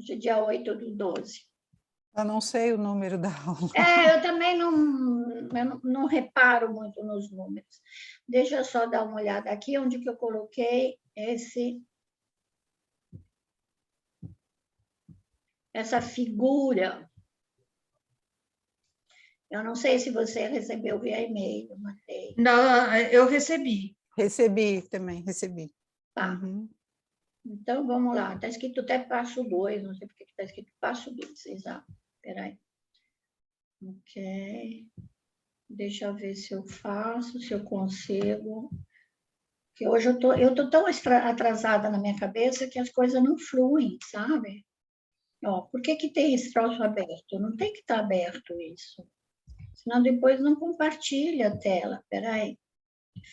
Hoje é dia 8/12. Eu não sei o número da aula. Eu também não reparo muito nos números. Deixa eu só dar uma olhada aqui, onde que eu coloquei essa figura. Eu não sei se você recebeu via e-mail, mandei. Não, eu recebi. Recebi também, recebi. Tá. Uhum. Então, vamos lá. Está escrito até passo 2, não sei porque está escrito passo 2, exato. Espera aí. Ok. Deixa eu ver se eu faço, se eu consigo. Porque hoje eu tô tão atrasada na minha cabeça que as coisas não fluem, sabe? Ó, por que que tem esse troço aberto? Não tem que estar aberto isso. Senão depois não compartilha a tela. Espera aí.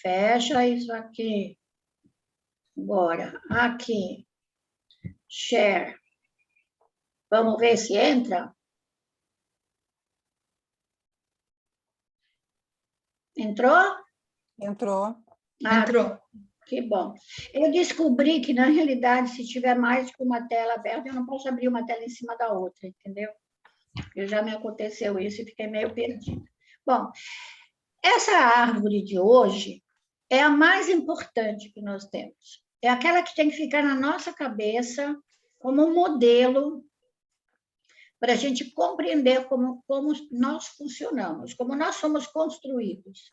Fecha isso aqui. Agora, aqui. Share. Vamos ver se entra? Entrou? Entrou. Entrou. Que bom. Eu descobri que, na realidade, se tiver mais que uma tela aberta, eu não posso abrir uma tela em cima da outra, entendeu? Já me aconteceu isso e fiquei meio perdida. Bom, essa árvore de hoje é a mais importante que nós temos. É aquela que tem que ficar na nossa cabeça como um modelo para a gente compreender como nós funcionamos, como nós somos construídos,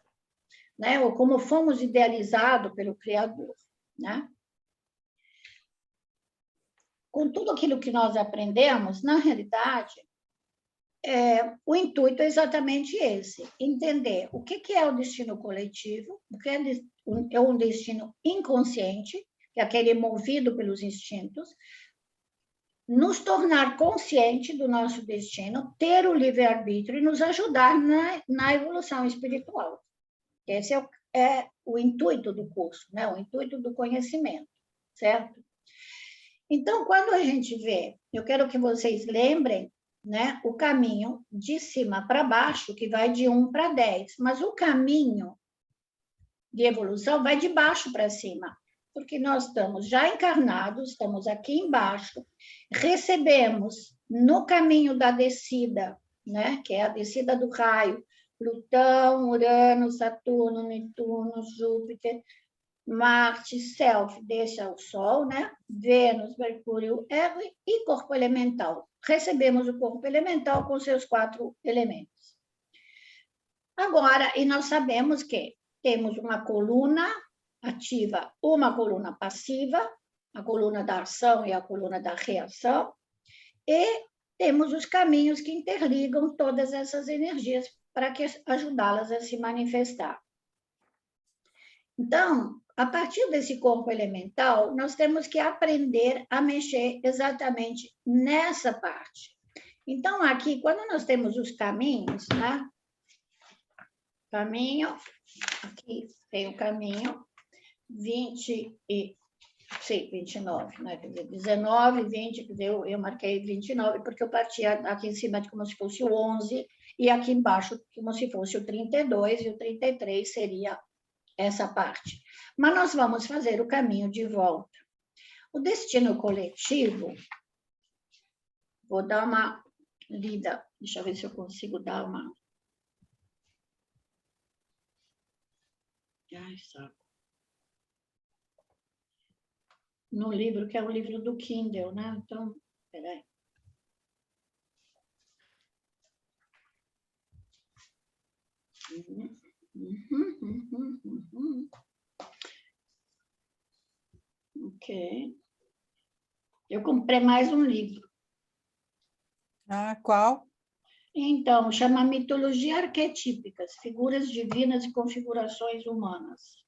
né? Ou como fomos idealizados pelo Criador, né? Com tudo aquilo que nós aprendemos, na realidade, o intuito é exatamente esse: entender o que é o destino coletivo, o que é um destino inconsciente, que é aquele movido pelos instintos, nos tornar consciente do nosso destino, ter o livre-arbítrio e nos ajudar na evolução espiritual. Esse é o intuito do curso, né? O intuito do conhecimento, certo? Então, quando a gente vê, eu quero que vocês lembrem, né, o caminho de cima para baixo, que vai de 1 para 10, mas o caminho de evolução vai de baixo para cima, porque nós estamos já encarnados, estamos aqui embaixo, recebemos no caminho da descida, né, que é a descida do raio, Plutão, Urano, Saturno, Netuno, Júpiter, Marte, Self, deixa o Sol, né? Vênus, Mercúrio, Eva e corpo elemental. Recebemos o corpo elemental com seus 4 elementos. Agora, e nós sabemos que temos uma coluna ativa, uma coluna passiva, a coluna da ação e a coluna da reação, e temos os caminhos que interligam todas essas energias para ajudá-las a se manifestar. Então, a partir desse corpo elemental, nós temos que aprender a mexer exatamente nessa parte. Então, aqui, quando nós temos os caminhos, né? Caminho, aqui tem o caminho 29, né? Quer dizer, 19, 20, quer dizer, eu marquei 29, porque eu partia aqui em cima como se fosse o 11, e aqui embaixo como se fosse o 32, e o 33 seria essa parte. Mas nós vamos fazer o caminho de volta. O destino coletivo, vou dar uma lida, deixa eu ver se eu consigo dar uma... Ai, saco. No livro, que é o livro do Kindle, né? Então, peraí. Ok. Eu comprei mais um livro. Ah, qual? Então, chama Mitologia Arquetípicas, Figuras Divinas e Configurações Humanas.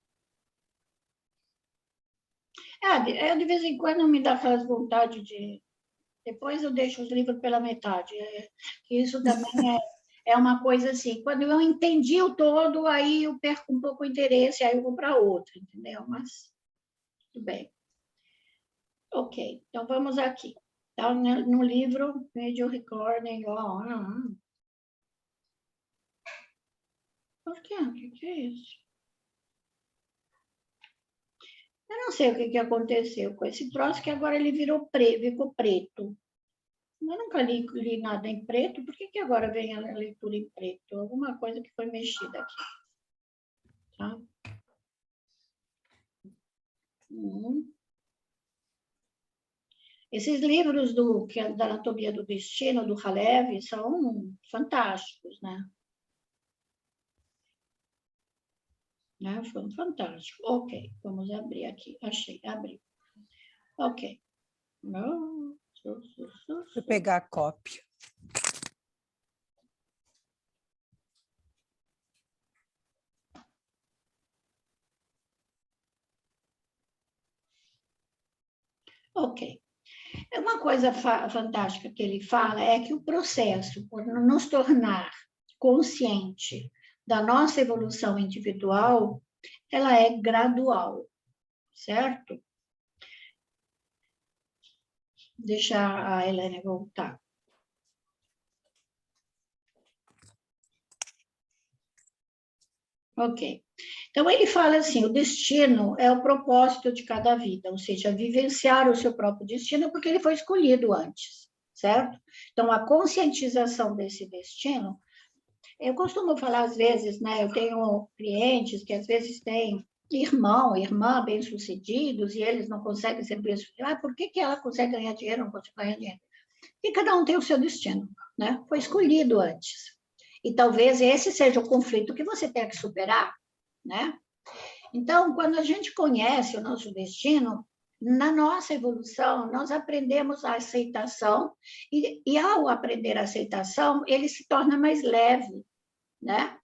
De vez em quando me dá aquelas vontade de... Depois eu deixo os livros pela metade. Isso também é uma coisa assim, quando eu entendi o todo, aí eu perco um pouco o interesse, aí eu vou para outro, entendeu? Mas, tudo bem. Ok, então vamos aqui. Então, no livro, Video Recording, Por quê? O que é isso? Eu não sei o que aconteceu com esse troço, que agora ele ficou preto. Eu nunca li nada em preto, por que agora vem a leitura em preto? Alguma coisa que foi mexida aqui. Tá? Esses livros da Anatomia do Destino, do Halevi, são fantásticos, né? Foi fantástico. Ok, vamos abrir aqui. Achei, abri. Ok. Vou pegar a cópia. Ok. Uma coisa fantástica que ele fala é que o processo, por nos tornar consciente da nossa evolução individual, ela é gradual, certo? Deixa a Helene voltar. Ok. Então, ele fala assim, o destino é o propósito de cada vida, ou seja, vivenciar o seu próprio destino, porque ele foi escolhido antes, certo? Então, a conscientização desse destino, eu costumo falar às vezes, né, eu tenho clientes que às vezes têm irmã bem-sucedidos, e eles não conseguem ser bem-sucedidos. Por que ela consegue ganhar dinheiro, não consegue ganhar dinheiro? E cada um tem o seu destino, né? Foi escolhido antes. E talvez esse seja o conflito que você tenha que superar, né? Então, quando a gente conhece o nosso destino, na nossa evolução, nós aprendemos a aceitação, e ao aprender a aceitação, ele se torna mais leve, né?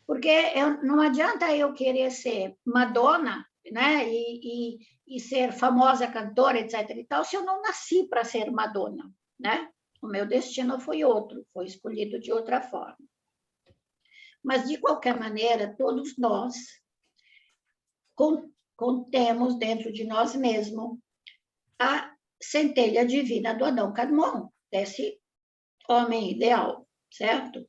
Porque não adianta eu querer ser Madonna, né? E ser famosa cantora, etc. e tal, se eu não nasci para ser Madonna, né? O meu destino foi outro, foi escolhido de outra forma. Mas, de qualquer maneira, todos nós contemos dentro de nós mesmos a centelha divina do Adão Kadmon, desse homem ideal, certo?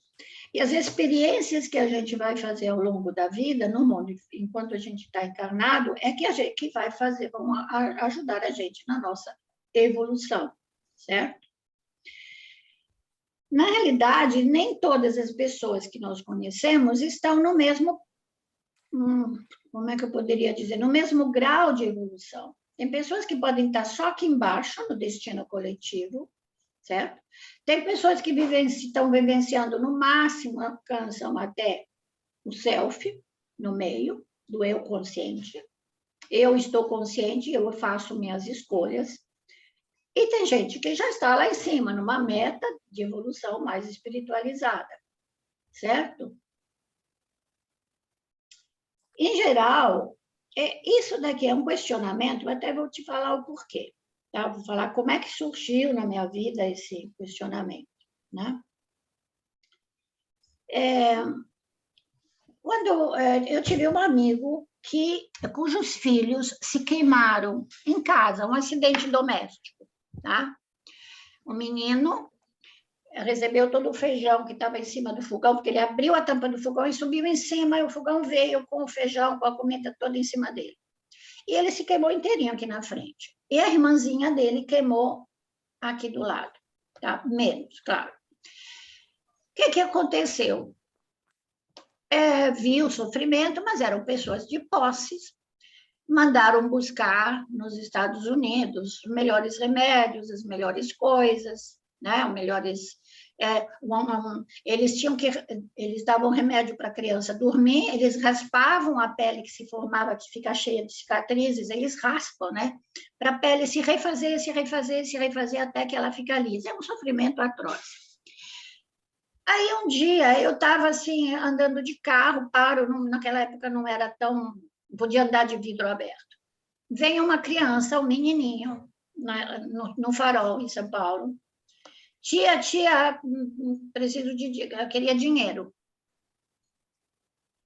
E as experiências que a gente vai fazer ao longo da vida, no mundo, enquanto a gente está encarnado, é que vai fazer, vão ajudar a gente na nossa evolução, certo? Na realidade, nem todas as pessoas que nós conhecemos estão no mesmo, como é que eu poderia dizer, no mesmo grau de evolução. Tem pessoas que podem estar só aqui embaixo, no destino coletivo, certo? Tem pessoas que estão vivenciando no máximo, alcançam até o self, no meio do eu consciente. Eu estou consciente, eu faço minhas escolhas. E tem gente que já está lá em cima, numa meta de evolução mais espiritualizada, certo? Em geral, isso daqui é um questionamento, eu até vou te falar o porquê. Tá? Vou falar como é que surgiu na minha vida esse questionamento, né? Quando eu tive um amigo cujos filhos se queimaram em casa, um acidente doméstico, tá? O menino recebeu todo o feijão que estava em cima do fogão, porque ele abriu a tampa do fogão e subiu em cima, e o fogão veio com o feijão, com a comida toda em cima dele. E ele se queimou inteirinho aqui na frente. E a irmãzinha dele queimou aqui do lado, tá? Menos, claro. O que aconteceu? Viu o sofrimento, mas eram pessoas de posses, mandaram buscar nos Estados Unidos os melhores remédios, as melhores coisas, né? Eles davam remédio para a criança dormir, eles raspavam a pele que se formava, que fica cheia de cicatrizes, eles raspam, né? Para a pele se refazer, até que ela fica lisa. É um sofrimento atroz. Aí um dia eu estava assim, andando de carro, naquela época não era tão, podia andar de vidro aberto. Vem uma criança, um menininho, no Farol, em São Paulo. Tia, preciso eu queria dinheiro.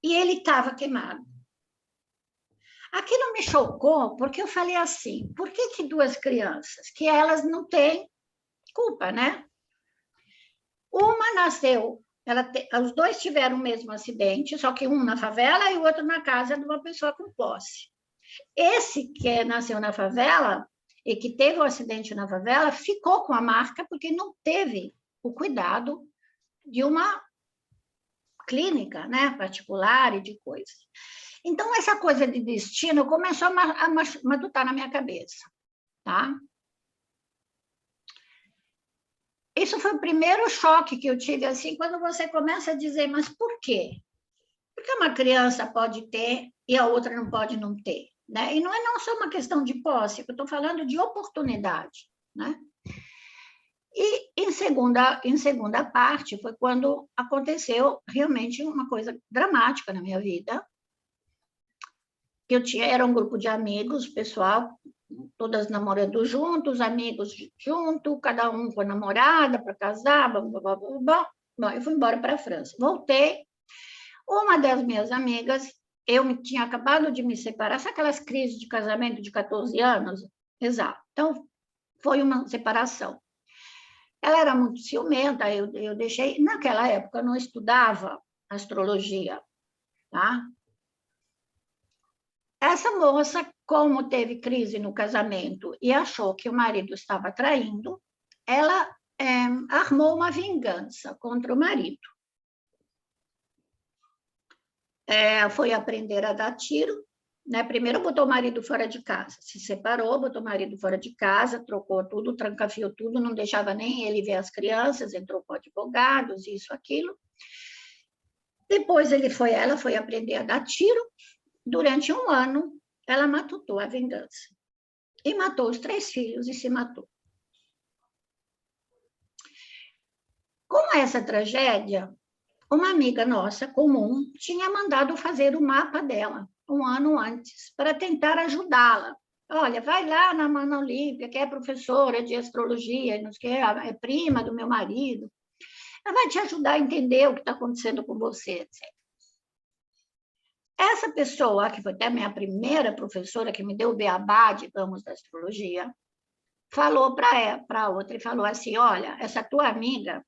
E ele estava queimado. Aquilo me chocou, porque eu falei assim, por que duas crianças, que elas não têm culpa, né? Uma nasceu, os dois tiveram o mesmo acidente, só que um na favela e o outro na casa de uma pessoa com posse. Esse que nasceu na favela, e que teve o acidente na favela ficou com a marca porque não teve o cuidado de uma clínica, né, particular e de coisas. Então, essa coisa de destino começou a matutar na minha cabeça, tá? Isso foi o primeiro choque que eu tive, assim, quando você começa a dizer, mas por quê? Por que uma criança pode ter e a outra não pode não ter? Né? E não é não só uma questão de posse, eu estou falando de oportunidade, né? E em segunda parte foi quando aconteceu realmente uma coisa dramática na minha vida. Era um grupo de amigos, pessoal, todas namorando juntos, amigos junto, cada um com a namorada para casar, blá, blá, blá, blá. Bom, eu fui embora para a França. Voltei. Uma das minhas amigas, eu tinha acabado de me separar, sabe aquelas crises de casamento de 14 anos? Exato. Então, foi uma separação. Ela era muito ciumenta, eu deixei... Naquela época, eu não estudava astrologia, tá? Essa moça, como teve crise no casamento e achou que o marido estava traindo, ela armou uma vingança contra o marido. Foi aprender a dar tiro, né? Primeiro botou o marido fora de casa, se separou, botou o marido fora de casa, trocou tudo, trancafiou tudo, não deixava nem ele ver as crianças, entrou com advogados, isso, aquilo. Depois ela foi aprender a dar tiro. Durante 1 ano, ela matutou a vingança. E matou os 3 filhos e se matou. Com essa tragédia, uma amiga nossa, comum, tinha mandado fazer o mapa dela, 1 ano antes, para tentar ajudá-la. Olha, vai lá na Ana Olímpia, que é professora de astrologia, não sei o que, é prima do meu marido. Ela vai te ajudar a entender o que está acontecendo com você, etc. Essa pessoa, que foi até a minha primeira professora, que me deu o beabá, digamos, da astrologia, falou para a outra e falou assim, olha, essa tua amiga,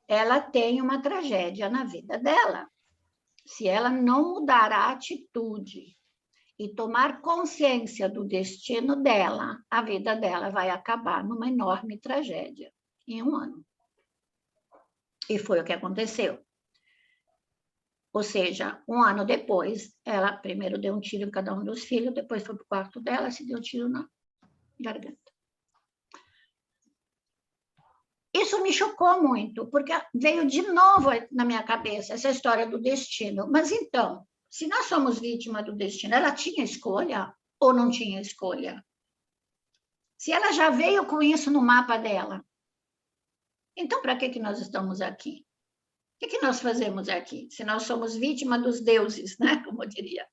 ela tem uma tragédia na vida dela. Se ela não mudar a atitude e tomar consciência do destino dela, a vida dela vai acabar numa enorme tragédia em 1 ano. E foi o que aconteceu. Ou seja, 1 ano depois, ela primeiro deu um tiro em cada um dos filhos, depois foi para o quarto dela, se deu um tiro na garganta. Isso me chocou muito, porque veio de novo na minha cabeça essa história do destino. Mas então, se nós somos vítimas do destino, ela tinha escolha ou não tinha escolha? Se ela já veio com isso no mapa dela, então para que nós estamos aqui? O que nós fazemos aqui? Se nós somos vítimas dos deuses, né? Como eu diria.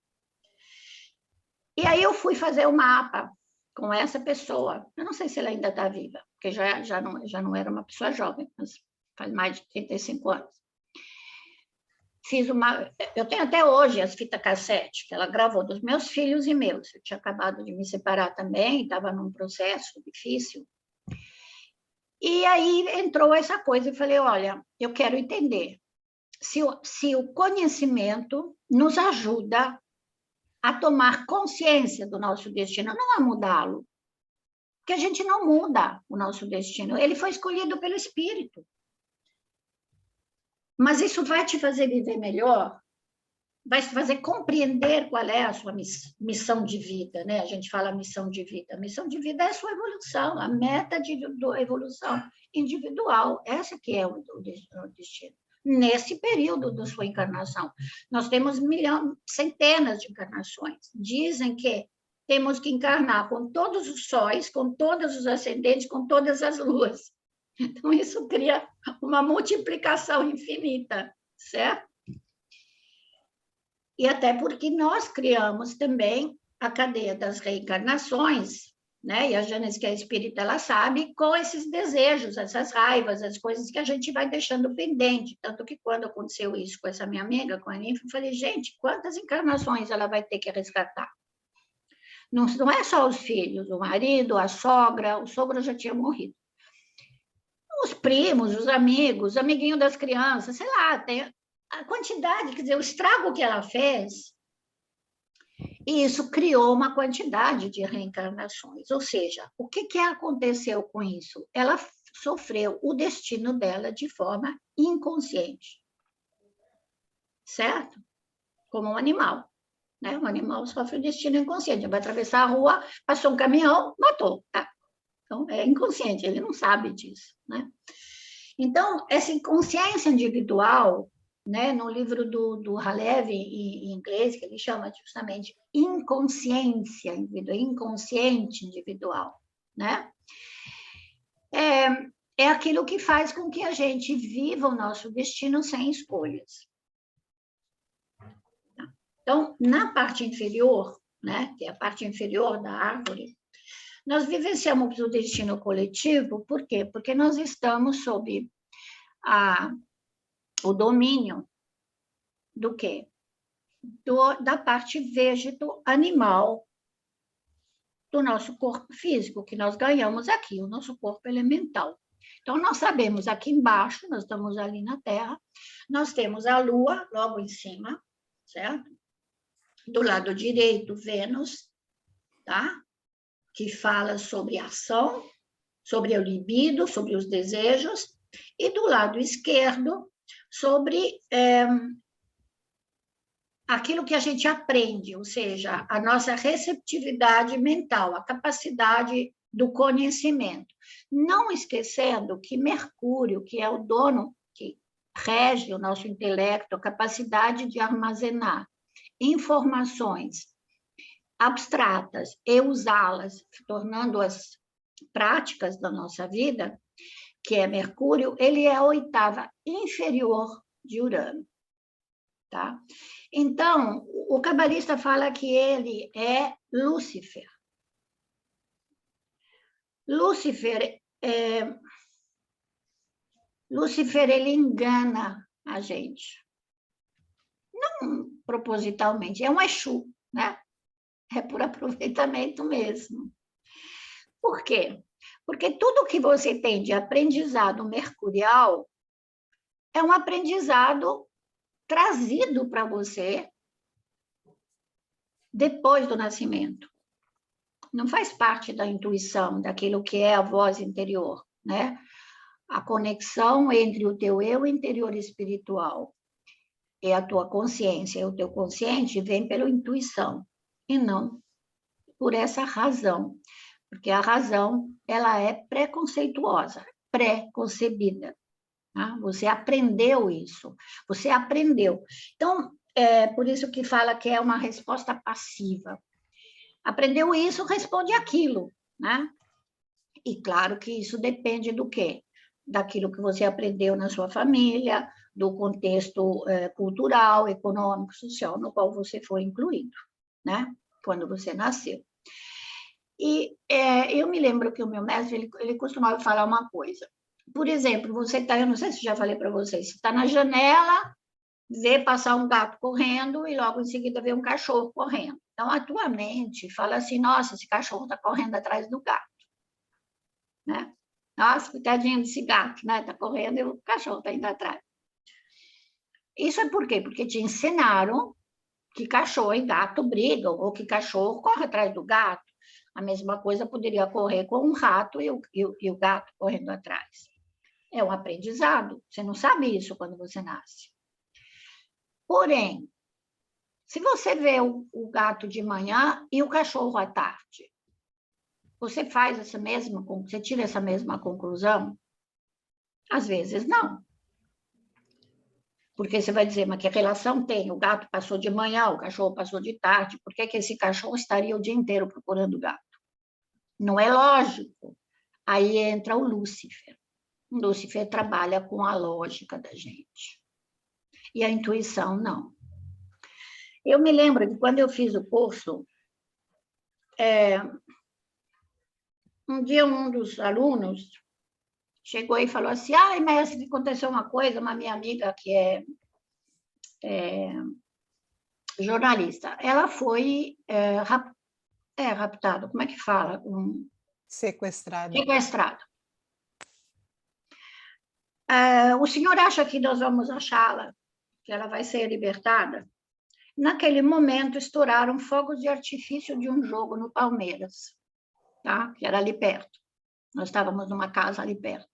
E aí eu fui fazer o mapa com essa pessoa. Eu não sei se ela ainda está viva, porque já não era uma pessoa jovem, mas faz mais de 35 anos. Eu tenho até hoje as fitas cassete que ela gravou dos meus filhos e meus. Eu tinha acabado de me separar também, estava num processo difícil. E aí entrou essa coisa, eu falei, olha, eu quero entender se o conhecimento nos ajuda a tomar consciência do nosso destino, não a mudá-lo. Porque a gente não muda o nosso destino, ele foi escolhido pelo Espírito. Mas isso vai te fazer viver melhor, vai te fazer compreender qual é a sua missão de vida, né? A gente fala missão de vida. A missão de vida é a sua evolução, a meta de evolução individual. Essa que é o destino. Nesse período da sua encarnação. Nós temos centenas de encarnações. Dizem que temos que encarnar com todos os sóis, com todos os ascendentes, com todas as luas. Então, isso cria uma multiplicação infinita, certo? E até porque nós criamos também a cadeia das reencarnações, né? E a Janice, que é espírita, ela sabe, com esses desejos, essas raivas, as coisas que a gente vai deixando pendente. Tanto que quando aconteceu isso com essa minha amiga, com a Ninfa, eu falei, gente, quantas encarnações ela vai ter que resgatar? Não é só os filhos, o marido, a sogra, o sogro já tinha morrido. Os primos, os amigos, amiguinho das crianças, sei lá, tem a quantidade, quer dizer, o estrago que ela fez. E isso criou uma quantidade de reencarnações. Ou seja, o que aconteceu com isso? Ela sofreu o destino dela de forma inconsciente. Certo? Como um animal. Né? Um animal sofre o destino inconsciente. Ele vai atravessar a rua, passou um caminhão, matou. Tá? Então, é inconsciente, ele não sabe disso. Né? Então, essa inconsciência individual, né, no livro do Halevi, em inglês, que ele chama justamente inconsciência individual, inconsciente individual, né? É aquilo que faz com que a gente viva o nosso destino sem escolhas. Então, na parte inferior, né, que é a parte inferior da árvore, nós vivenciamos o destino coletivo, por quê? Porque nós estamos sob o domínio do quê? Da parte vegeto-animal do nosso corpo físico, que nós ganhamos aqui, o nosso corpo elemental. Então, nós sabemos aqui embaixo, nós estamos ali na Terra, nós temos a Lua logo em cima, certo? Do lado direito, Vênus, tá? Que fala sobre ação, sobre o libido, sobre os desejos, e do lado esquerdo, sobre aquilo que a gente aprende, ou seja, a nossa receptividade mental, a capacidade do conhecimento. Não esquecendo que Mercúrio, que é o dono, que rege o nosso intelecto, a capacidade de armazenar informações abstratas e usá-las, tornando-as práticas da nossa vida, que é Mercúrio, ele é a oitava inferior de Urano. Tá? Então, o cabalista fala que ele é Lúcifer. Lúcifer, ele engana a gente. Não propositalmente, é um Exu, né? É por aproveitamento mesmo. Por quê? Porque tudo que você tem de aprendizado mercurial é um aprendizado trazido para você depois do nascimento. Não faz parte da intuição, daquilo que é a voz interior, né? A conexão entre o teu eu interior espiritual e a tua consciência, e o teu consciente vem pela intuição, e não por essa razão, porque a razão, ela é preconceituosa, pré-concebida. Tá? Você aprendeu isso, você aprendeu. Então, é por isso que fala que é uma resposta passiva. Aprendeu isso, responde aquilo, né? E claro que isso depende do quê? Daquilo que você aprendeu na sua família, do contexto cultural, econômico, social, no qual você foi incluído, né? Quando você nasceu. E eu me lembro que o meu mestre, ele costumava falar uma coisa. Por exemplo, você está, eu não sei se já falei para vocês, você está na janela, vê passar um gato correndo e logo em seguida vê um cachorro correndo. Então, a tua mente fala assim, nossa, esse cachorro está correndo atrás do gato. Né? Nossa, coitadinho desse gato, né? Está correndo e o cachorro está indo atrás. Isso é por quê? Porque te ensinaram que cachorro e gato brigam, ou que cachorro corre atrás do gato. A mesma coisa poderia ocorrer com um rato e o gato correndo atrás. É um aprendizado. Você não sabe isso quando você nasce. Porém, se você vê o gato de manhã e o cachorro à tarde, você você tira essa mesma conclusão? Às vezes não. Porque você vai dizer, mas que relação tem? O gato passou de manhã, o cachorro passou de tarde, por que esse cachorro estaria o dia inteiro procurando o gato? Não é lógico. Aí entra o Lúcifer. O Lúcifer trabalha com a lógica da gente. E a intuição, não. Eu me lembro de quando eu fiz o curso, um dia um dos alunos chegou e falou assim, ai, mestre, aconteceu uma coisa, uma minha amiga que é jornalista, ela foi raptada, como é que fala? Sequestrada. Sequestrada. O senhor acha que nós vamos achá-la, que ela vai ser libertada? Naquele momento, estouraram fogos de artifício de um jogo no Palmeiras, tá? Que era ali perto. Nós estávamos numa casa ali perto.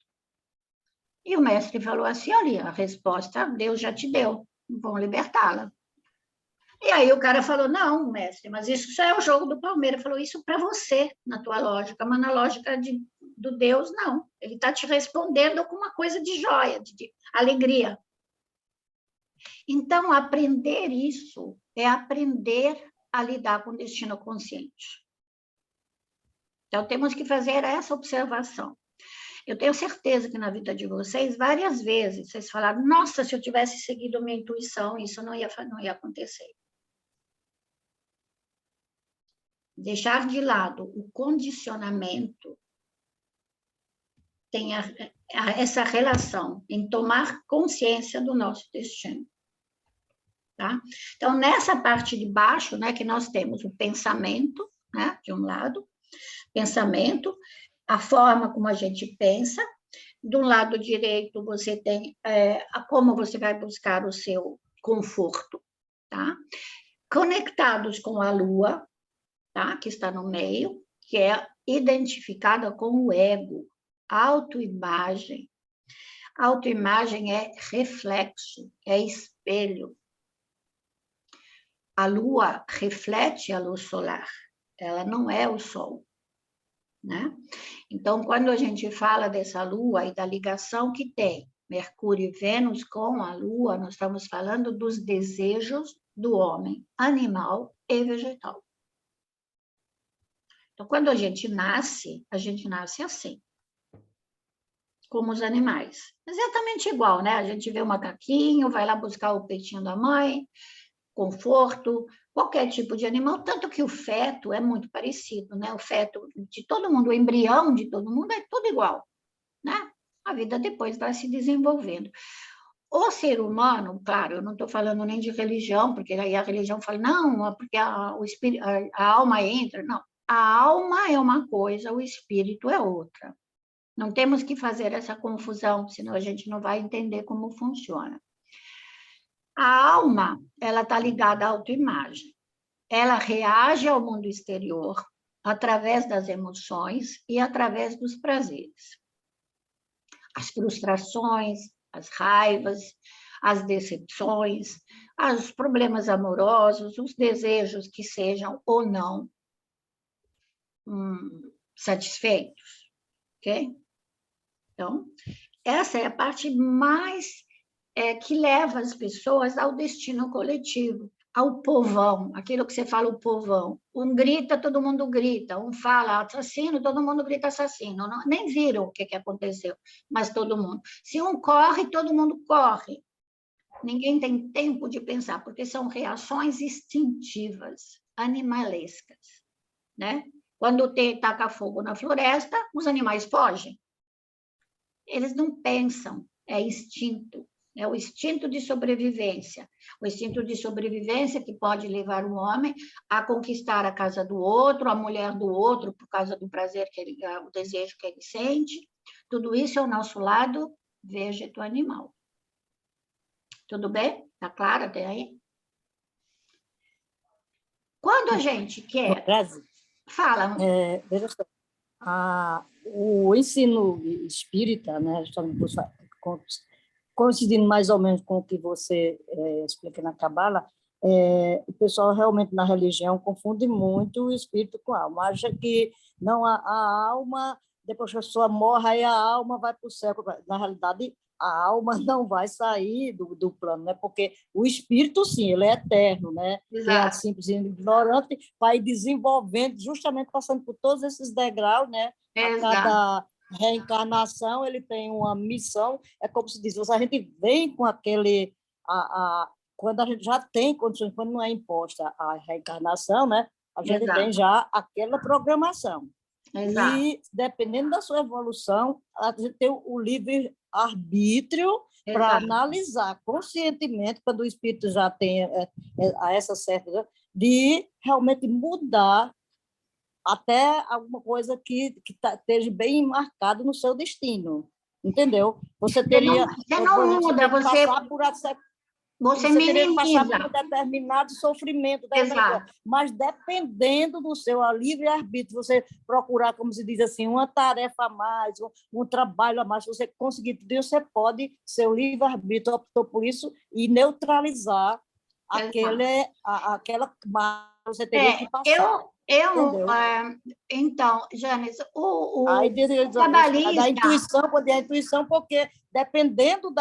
E o mestre falou assim, olha, a resposta Deus já te deu, vão libertá-la. E aí o cara falou, não, mestre, mas isso só é o jogo do Palmeiras. Falou, isso para você, na tua lógica, mas na lógica do Deus, não. Ele está te respondendo com uma coisa de joia, de alegria. Então, aprender isso é aprender a lidar com o destino consciente. Então, temos que fazer essa observação. Eu tenho certeza que na vida de vocês, várias vezes, vocês falaram, nossa, se eu tivesse seguido minha intuição, isso não ia acontecer. Deixar de lado o condicionamento tem essa relação em tomar consciência do nosso destino. Tá? Então, nessa parte de baixo, né, que nós temos o pensamento, né, de um lado, pensamento, a forma como a gente pensa. Do lado direito, você tem como você vai buscar o seu conforto, tá? Conectados com a Lua, tá? Que está no meio, que é identificada com o ego, autoimagem. Autoimagem é reflexo, é espelho. A Lua reflete a luz solar, ela não é o Sol. Né? Então, quando a gente fala dessa Lua e da ligação que tem Mercúrio e Vênus com a Lua, nós estamos falando dos desejos do homem, animal e vegetal. Então, quando a gente nasce assim, como os animais. Exatamente igual, né? A gente vê o macaquinho, vai lá buscar o peitinho da mãe, conforto, qualquer tipo de animal, tanto que o feto é muito parecido, né? O feto de todo mundo, o embrião de todo mundo é tudo igual, né? A vida depois vai se desenvolvendo. O ser humano, claro, eu não estou falando nem de religião, porque aí a religião fala, não, porque a alma entra. Não, a alma é uma coisa, o espírito é outra. Não temos que fazer essa confusão, senão a gente não vai entender como funciona. A alma, ela está ligada à autoimagem. Ela reage ao mundo exterior através das emoções e através dos prazeres. As frustrações, as raivas, as decepções, os problemas amorosos, os desejos que sejam ou não satisfeitos, ok? Então, essa é a parte mais que leva as pessoas ao destino coletivo, ao povão, aquilo que você fala, o povão. Um grita, todo mundo grita. Um fala assassino, todo mundo grita assassino. Não, nem viram o que aconteceu, mas todo mundo. Se um corre, todo mundo corre. Ninguém tem tempo de pensar, porque são reações instintivas, animalescas. Né? Quando taca fogo na floresta, os animais fogem. Eles não pensam, é instinto. É o instinto de sobrevivência. O instinto de sobrevivência que pode levar um homem a conquistar a casa do outro, a mulher do outro, por causa do prazer o desejo que ele sente. Tudo isso é o nosso lado vegeto-animal. Tudo bem? Está claro até aí? Quando a gente quer... Fala. Veja só, o ensino espírita, né, coincidindo mais ou menos com o que você explica na Cabala, o pessoal realmente na religião confunde muito o espírito com a alma. Acha que não, a alma, depois que a pessoa morre, aí a alma vai para o céu. Na realidade, a alma não vai sair do plano, né? Porque o espírito, sim, ele é eterno, né? Quem é simples e ignorante vai desenvolvendo, justamente passando por todos esses degraus, né? Exato. A cada reencarnação ele tem uma missão, é como se diz, a gente vem com aquele... quando a gente já tem condições, quando não é imposta a reencarnação, né? A gente Exato. tem já aquela programação. Exato. E, dependendo da sua evolução, a gente tem o livre-arbítrio para analisar conscientemente, quando o espírito já tem essa certa, de realmente mudar até alguma coisa que esteja bem marcado no seu destino, entendeu? Você teria... Você não muda, você... passar por Você Você teria que passar minimiza. por um determinado sofrimento, Exato. mas dependendo do seu livre-arbítrio, você procurar, como se diz assim, uma tarefa a mais, um trabalho a mais, se você conseguir tudo isso, você pode, seu livre-arbítrio optou por isso e neutralizar aquela marca que você teria que passar. Entendeu? Então, Janice, Aí, o cabalista... a intuição, porque dependendo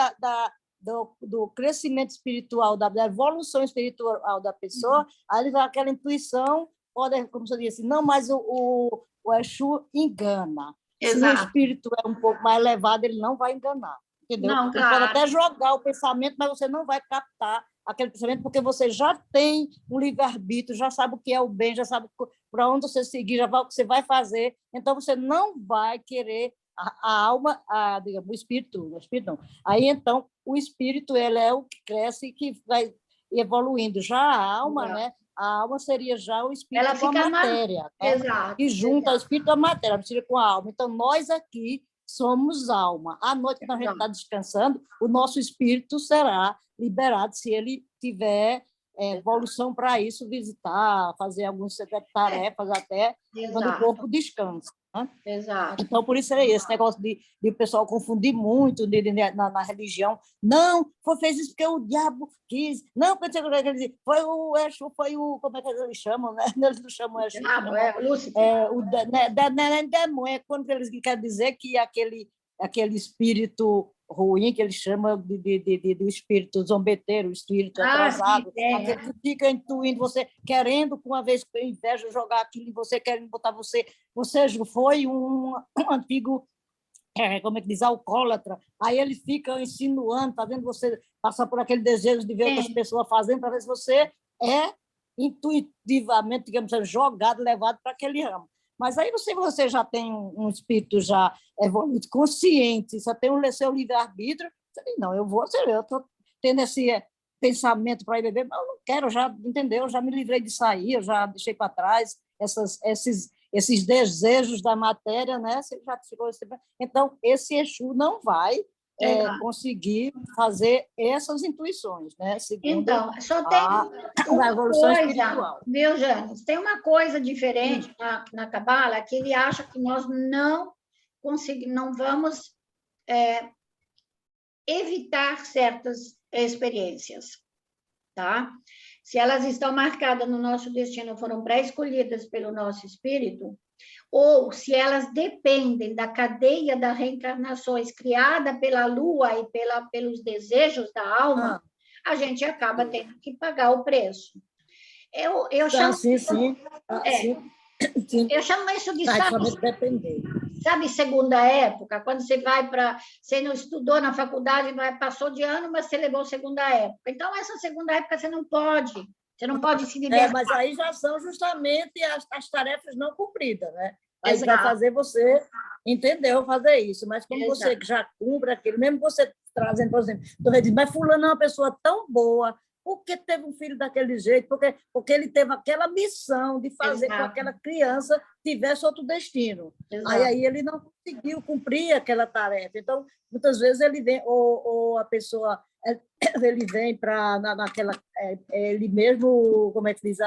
do crescimento espiritual, da evolução espiritual da pessoa, aí aquela intuição pode, como você disse, não, mas o Exu engana. Exato. Se o espírito é um pouco mais elevado, ele não vai enganar. Entendeu? Não, ele pode até jogar o pensamento, mas você não vai captar aquele pensamento, porque você já tem um livre-arbítrio, já sabe o que é o bem, já sabe para onde você seguir, já sabe o que você vai fazer, então você não vai querer a alma, digamos, o espírito não. Aí, então, o espírito ele é o que cresce e que vai evoluindo. Já a alma, né? A alma seria já o espírito Ela com a matéria, né? Exato. Que junta o espírito à matéria, seria com a alma. Então, nós aqui somos alma. À noite, quando a gente está descansando, o nosso espírito será liberado se ele tiver evolução para isso, visitar, fazer algumas tarefas até quando o corpo descansa. Né? Exato. Então, por isso é esse negócio de o pessoal confundir muito na religião. Não, fez isso porque o diabo quis. Não, porque foi o Exu, foi o... Como é que eles chamam? Né? Eles não chamam Exu. Lúcifer. O demônio, quando eles querem dizer que aquele espírito ruim, que eles chamam do espírito zombeteiro, o espírito atrasado, aquele que fica intuindo você, querendo, com uma vez, com inveja, jogar aquilo em você, querendo botar você foi um antigo, como é que diz, alcoólatra, aí ele fica insinuando, fazendo você passar por aquele desejo de ver outras pessoas fazendo, para ver se você é intuitivamente, digamos, jogado, levado para aquele ramo. Mas aí você já tem um espírito já evoluído, consciente, só tem o seu livre-arbítrio, você diz, não, eu estou tendo esse pensamento para ir beber, mas eu não quero, já, entendeu? Já me livrei de sair, eu já deixei para trás esses desejos da matéria, né? Você já ficou... Então, esse Exu não vai conseguir fazer essas intuições, né? Segundo então, só tem a evolução espiritual. Viu, Janes? Tem uma coisa diferente na Cabala, que ele acha que nós não vamos evitar certas experiências, tá? Se elas estão marcadas no nosso destino, foram pré-escolhidas pelo nosso espírito, ou se elas dependem da cadeia das reencarnações criada pela Lua e pelos desejos da alma, a gente acaba tendo que pagar o preço. Eu chamo sim. Eu chamo isso de sabe, segunda época, quando você não estudou na faculdade, passou de ano, mas você levou segunda época. Então, essa segunda época você não pode se libertar. Mas aí já são justamente as tarefas não cumpridas, né? Aí vai fazer você, entendeu, fazer isso. Mas como você já cumpre aquilo, mesmo você trazendo, por exemplo, mas fulano é uma pessoa tão boa, por que teve um filho daquele jeito? Porque ele teve aquela missão de fazer com que aquela criança tivesse outro destino. Aí ele não conseguiu cumprir aquela tarefa. Então, muitas vezes ele vem, ou a pessoa ele vem para naquela ele mesmo, como é que diz,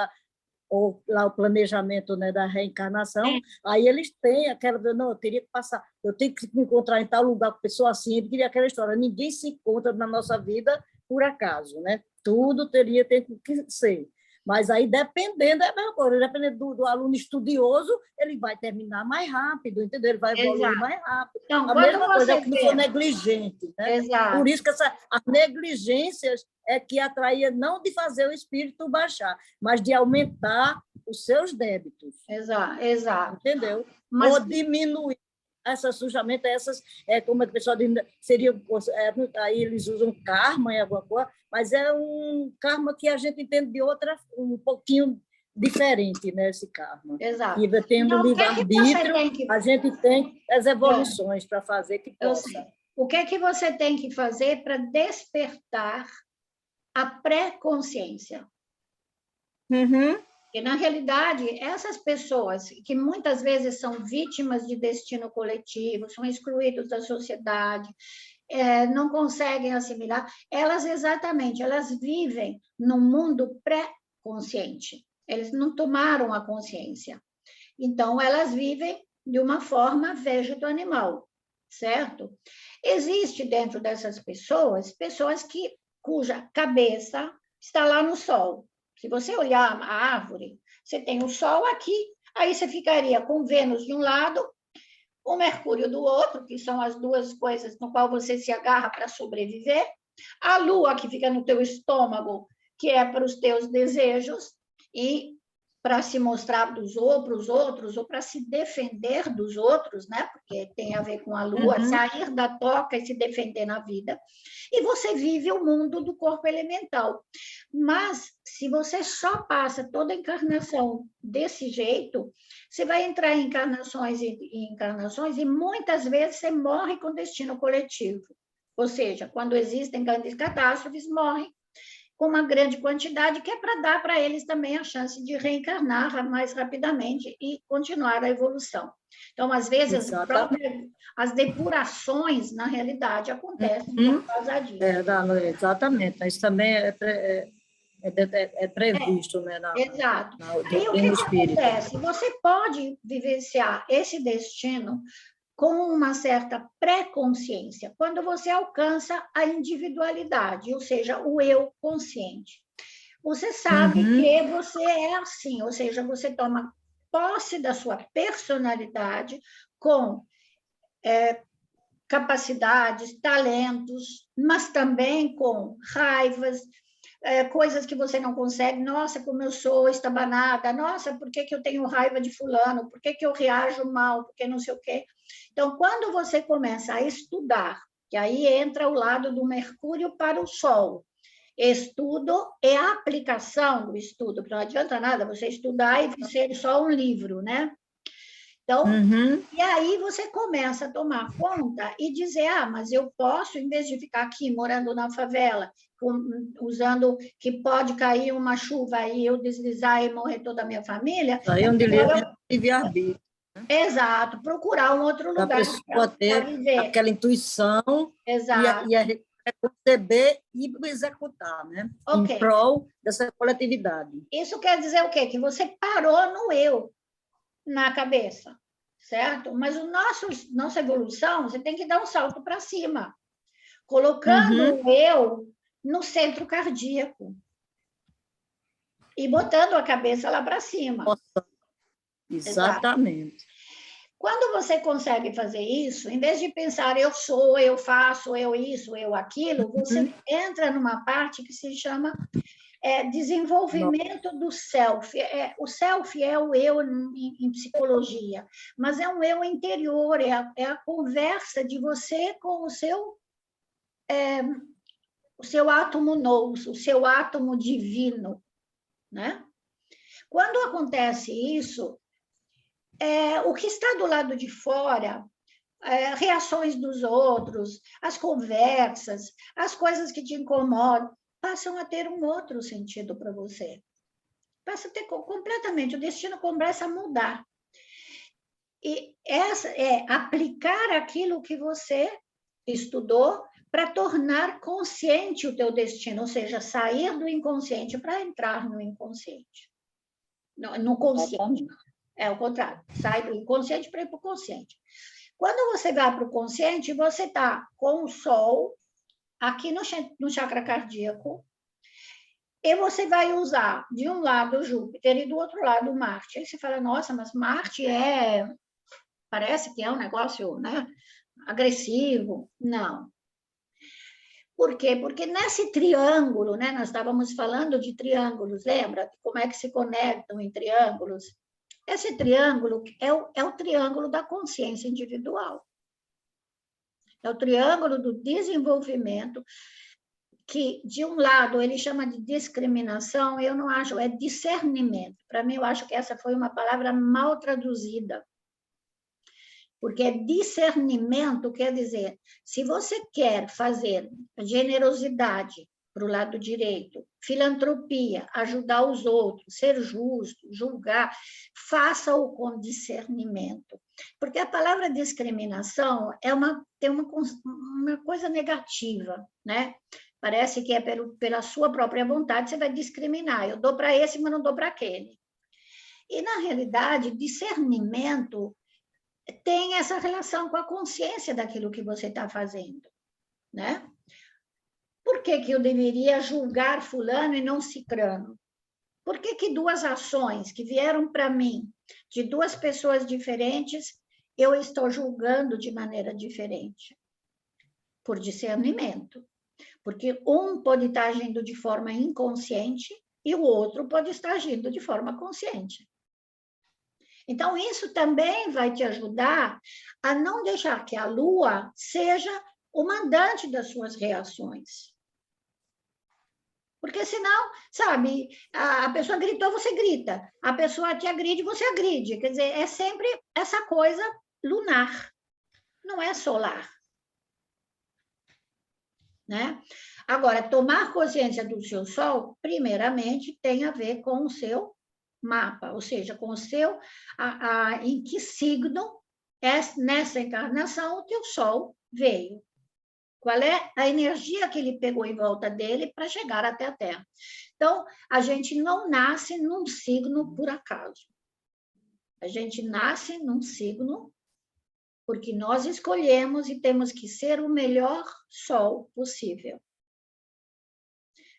ou lá o planejamento, né, da reencarnação, aí eles têm aquela, não, eu teria que passar, eu tenho que me encontrar em tal lugar com pessoa assim, ele queria aquela história, ninguém se encontra na nossa vida por acaso, né? Tudo tem que ser. Mas aí, dependendo, é a mesma coisa, dependendo do aluno estudioso, ele vai terminar mais rápido, entendeu? Ele vai evoluir mais rápido. Então, a mesma coisa é que não for negligente, né? Exato. Por isso que as negligências é que atraía não de fazer o espírito baixar, mas de aumentar os seus débitos. Exato. Entendeu? Ou diminuir sujamente, como a pessoa diz, aí eles usam karma em alguma coisa, mas é um karma que a gente entende de outra, um pouquinho diferente, né, esse karma. Exato. E tendo livre-arbítrio, a gente tem as evoluções para fazer que possa. O que é que você tem que fazer para despertar a pré-consciência? Porque, na realidade, essas pessoas que muitas vezes são vítimas de destino coletivo, são excluídos da sociedade, não conseguem assimilar. Elas vivem no mundo pré-consciente. Eles não tomaram a consciência. Então, elas vivem de uma forma vegeto-animal, certo? Existe dentro dessas pessoas cuja cabeça está lá no sol. Se você olhar a árvore, você tem o sol aqui, aí você ficaria com Vênus de um lado, o Mercúrio do outro, que são as duas coisas no qual você se agarra para sobreviver, a Lua, que fica no teu estômago, que é para os teus desejos, e para se mostrar para os outros, ou para se defender dos outros, né? Porque tem a ver com a Lua, sair da toca e se defender na vida. E você vive o mundo do corpo elemental. Mas, se você só passa toda a encarnação desse jeito, você vai entrar em encarnações e muitas vezes você morre com destino coletivo. Ou seja, quando existem grandes catástrofes, morrem com uma grande quantidade, que é para dar para eles também a chance de reencarnar mais rapidamente e continuar a evolução. Então, às vezes, as depurações, na realidade, acontecem por causa disso. Exatamente. Isso também é previsto, né? Exato. Aí, o que acontece? Você pode vivenciar esse destino com uma certa pré-consciência, quando você alcança a individualidade, ou seja, o eu consciente. Você sabe que você é assim, ou seja, você toma posse da sua personalidade com capacidades, talentos, mas também com raivas, coisas que você não consegue. Nossa, como eu sou estabanada. Nossa, por que eu tenho raiva de fulano? Por que eu reajo mal? Por que não sei o quê? Então, quando você começa a estudar, que aí entra o lado do Mercúrio para o Sol, estudo é a aplicação do estudo, porque não adianta nada você estudar e ser só um livro, né? Então, e aí você começa a tomar conta e dizer, mas eu posso, em vez de ficar aqui morando na favela, usando que pode cair uma chuva e eu deslizar e morrer toda a minha família... Aí é onde livre-arbítrio. Exato, procurar um outro lugar para a pessoa ter viver. Aquela intuição e perceber e executar, né? Em prol dessa coletividade. Isso quer dizer o quê? Que você parou no eu, na cabeça, certo? Mas nossa evolução, você tem que dar um salto para cima, colocando o eu no centro cardíaco e botando a cabeça lá para cima. Nossa. Exatamente. Exato. Quando você consegue fazer isso, em vez de pensar eu sou, eu faço, eu isso, eu aquilo, você entra numa parte que se chama desenvolvimento do self. O self é o eu em psicologia, mas é um eu interior, é a conversa de você com o seu átomo nous, o seu átomo divino, né? Quando acontece isso, o que está do lado de fora, reações dos outros, as conversas, as coisas que te incomodam, passam a ter um outro sentido para você. Passa a ter completamente, o destino começa a mudar. E essa é aplicar aquilo que você estudou para tornar consciente o teu destino, ou seja, sair do inconsciente para entrar no inconsciente. No consciente. É o contrário, sai do inconsciente para ir para o consciente. Quando você vai para o consciente, você está com o Sol aqui no chakra cardíaco, e você vai usar de um lado Júpiter e do outro lado Marte. Aí você fala, nossa, mas Marte parece que é um negócio, né, agressivo. Não. Por quê? Porque nesse triângulo, né, nós estávamos falando de triângulos, lembra? Como é que se conectam em triângulos? Esse triângulo é o triângulo da consciência individual. É o triângulo do desenvolvimento, que, de um lado, ele chama de discriminação, eu não acho, é discernimento. Para mim, eu acho que essa foi uma palavra mal traduzida. Porque discernimento quer dizer, se você quer fazer generosidade para o lado direito, filantropia, ajudar os outros, ser justo, julgar, faça-o com discernimento. Porque a palavra discriminação tem uma coisa negativa, né? Parece que é pela sua própria vontade, você vai discriminar. Eu dou para esse, mas não dou para aquele. E, na realidade, discernimento tem essa relação com a consciência daquilo que você está fazendo, né? Por que eu deveria julgar fulano e não cicrano? Por que duas ações que vieram para mim de duas pessoas diferentes, eu estou julgando de maneira diferente? Por discernimento. Porque um pode estar agindo de forma inconsciente e o outro pode estar agindo de forma consciente. Então, isso também vai te ajudar a não deixar que a Lua seja o mandante das suas reações. Porque senão, sabe, a pessoa gritou, você grita. A pessoa te agride, você agride. Quer dizer, é sempre essa coisa lunar, não é solar. Né? Agora, tomar consciência do seu Sol, primeiramente, tem a ver com o seu mapa, ou seja, com o seu, em que signo, nessa encarnação, o teu Sol veio. Qual é a energia que ele pegou em volta dele para chegar até a Terra? Então, a gente não nasce num signo por acaso. A gente nasce num signo porque nós escolhemos e temos que ser o melhor Sol possível.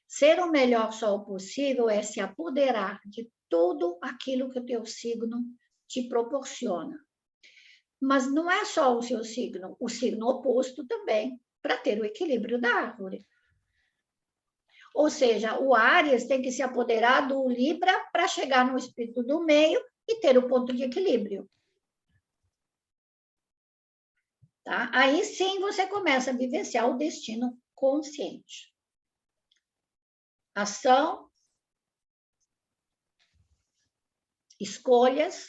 Ser o melhor Sol possível é se apoderar de tudo aquilo que o teu signo te proporciona. Mas não é só o seu signo, o signo oposto também, para ter o equilíbrio da árvore. Ou seja, o Áries tem que se apoderar do Libra para chegar no espírito do meio e ter o ponto de equilíbrio. Tá? Aí sim você começa a vivenciar o destino consciente. Ação, escolhas